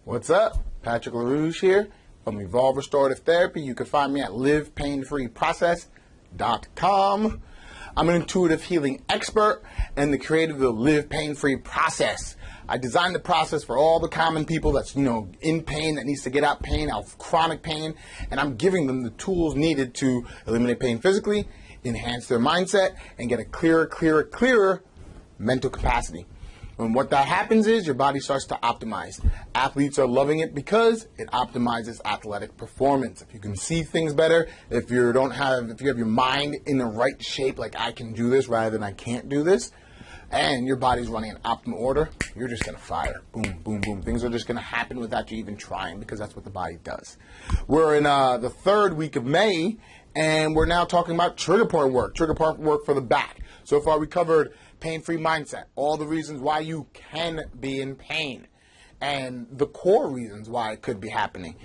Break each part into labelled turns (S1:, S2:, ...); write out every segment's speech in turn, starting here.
S1: What's up? Patrick LaRouge here from Evolve Restorative Therapy. You can find me at livepainfreeprocess.com. I'm an intuitive healing expert and the creator of the Live Pain Free Process. I designed the process for all the common people that's, in pain, that needs to get out pain, out of chronic pain, and I'm giving them the tools needed to eliminate pain physically, enhance their mindset, and get a clearer mental capacity. And what that happens is your body starts to optimize. Athletes are loving it because it optimizes athletic performance. If you can see things better, if you have your mind in the right shape, like I can do this rather than I can't do this, and your body's running in optimal order, you're just going to fire. Boom, boom, boom. Things are just going to happen without you even trying because that's what the body does. We're in the third week of May, and we're now talking about trigger point work for the back. So far we covered pain-free mindset, all the reasons why you can be in pain, and the core reasons why it could be happening.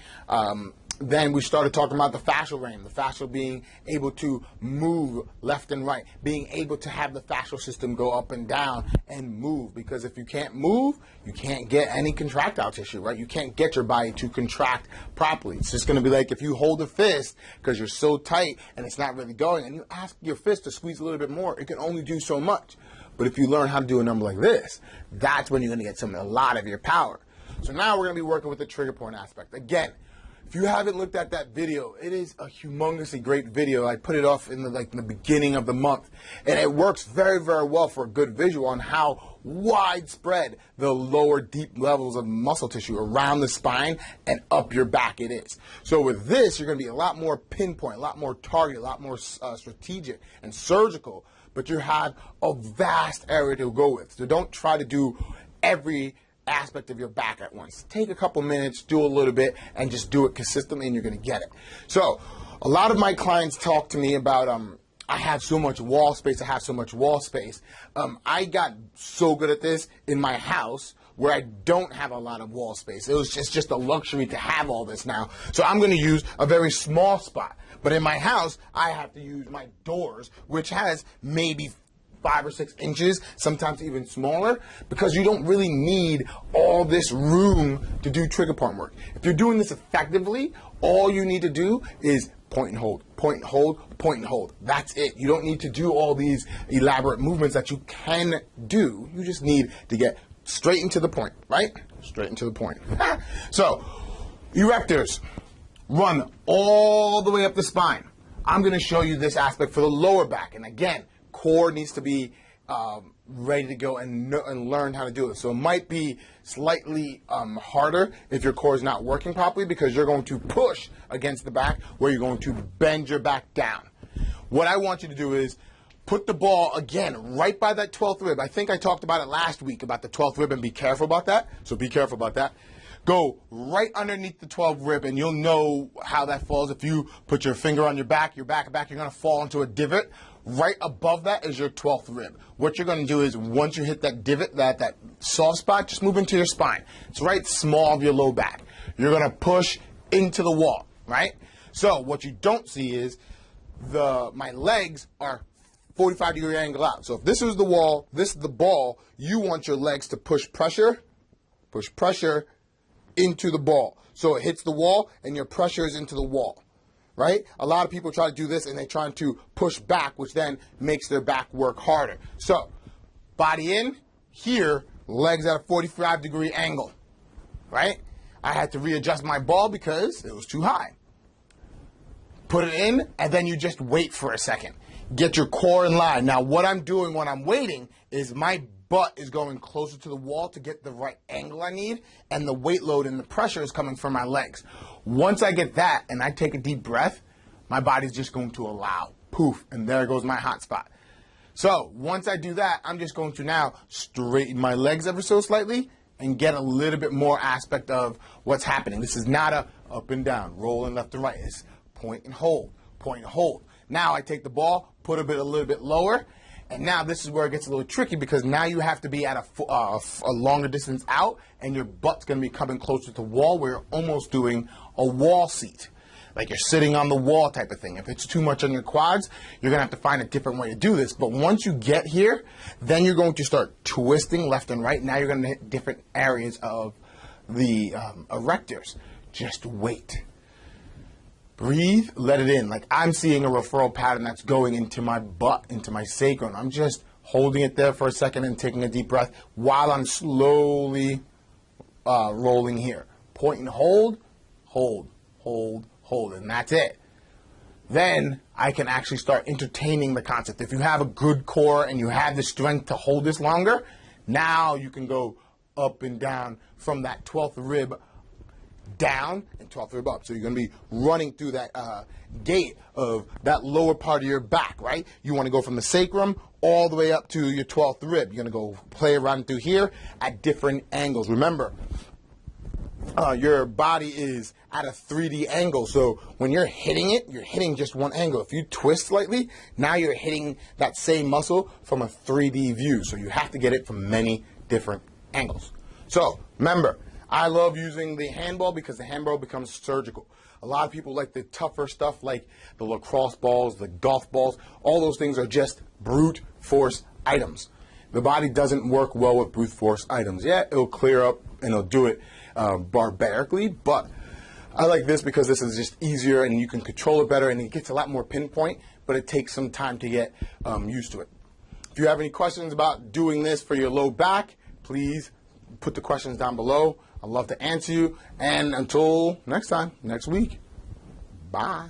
S1: Then we started talking about the fascial ring, the fascial being able to move left and right, being able to have the fascial system go up and down and move, because if you can't move, you can't get any contractile tissue, right? You can't get your body to contract properly. It's just going to be like if you hold a fist because you're so tight and it's not really going, and you ask your fist to squeeze a little bit more, it can only do so much. But if you learn how to do a number like this, that's when you're going to get a lot of your power. So now we're going to be working with the trigger point aspect. Again, if you haven't looked at that video, it is a humongously great video. I put it off in the beginning of the month, and it works very, very well for a good visual on how widespread the lower deep levels of muscle tissue around the spine and up your back it is. So with this, you're going to be a lot more pinpoint, a lot more target, a lot more strategic and surgical, but you have a vast area to go with. So don't try to do every aspect of your back at once. Take a couple minutes, do a little bit, and just do it consistently, and you're going to get it. So a lot of my clients talk to me about I have so much wall space. I got so good at this in my house where I don't have a lot of wall space. It's just a luxury to have all this now. So I'm going to use a very small spot. But in my house, I have to use my doors, which has maybe 5 or 6 inches, sometimes even smaller, because you don't really need all this room to do trigger point work. If you're doing this effectively, all you need to do is point and hold, point and hold, point and hold. That's it. You don't need to do all these elaborate movements that you can do. You just need to get straight into the point, right? Straight into the point. So, Errectors run all the way up the spine. I'm going to show you this aspect for the lower back. And again, core needs to be ready to go and learn how to do it. So it might be slightly harder if your core is not working properly, because you're going to push against the back where you're going to bend your back down. What I want you to do is put the ball, again, right by that 12th rib. I think I talked about it last week about the 12th rib, and be careful about that. So be careful about that. Go right underneath the 12th rib, and you'll know how that falls. If you put your finger on your back, you're going to fall into a divot. Right above that is your 12th rib. What you're going to do is, once you hit that divot, that soft spot, just move into your spine. It's right small of your low back. You're going to push into the wall, right? So what you don't see is my legs are 45-degree angle out. So if this is the wall, this is the ball, you want your legs to push pressure into the ball. So it hits the wall and your pressure is into the wall, right? A lot of people try to do this and they're trying to push back, which then makes their back work harder. So body in, here, legs at a 45-degree angle, right? I had to readjust my ball because it was too high. Put it in, and then you just wait for a second. Get your core in line. Now, what I'm doing when I'm waiting is my butt is going closer to the wall to get the right angle I need, and the weight load and the pressure is coming from my legs. Once I get that and I take a deep breath, my body's just going to allow. Poof, and there goes my hot spot. So once I do that, I'm just going to now straighten my legs ever so slightly and get a little bit more aspect of what's happening. This is not a up and down, rolling left and right. It's point and hold, point and hold. Now I take the ball, put a little bit lower, and now this is where it gets a little tricky, because now you have to be at a longer distance out, and your butt's going to be coming closer to the wall, where you're almost doing a wall seat. Like you're sitting on the wall type of thing. If it's too much on your quads, you're going to have to find a different way to do this. But once you get here, then you're going to start twisting left and right. Now you're going to hit different areas of the Errectors. Just wait. Breathe, let it in. Like I'm seeing a referral pattern that's going into my butt, into my sacrum. I'm just holding it there for a second and taking a deep breath while I'm slowly rolling here. Point and hold, hold, hold, hold, and that's it. Then I can actually start entertaining the concept. If you have a good core and you have the strength to hold this longer, now you can go up and down from that 12th rib down and 12th rib up. So you're going to be running through that gate of that lower part of your back, right? You want to go from the sacrum all the way up to your 12th rib. You're going to go play around through here at different angles. Remember, your body is at a 3D angle. So when you're hitting it, you're hitting just one angle. If you twist slightly, now you're hitting that same muscle from a 3D view. So you have to get it from many different angles. So remember, I love using the handball because the handball becomes surgical. A lot of people like the tougher stuff like the lacrosse balls, the golf balls. All those things are just brute force items. The body doesn't work well with brute force items. Yeah, it'll clear up and it'll do it barbarically, but I like this because this is just easier and you can control it better and it gets a lot more pinpoint, but it takes some time to get used to it. If you have any questions about doing this for your low back, please put the questions down below. I'd love to answer you. And until next time, next week, bye.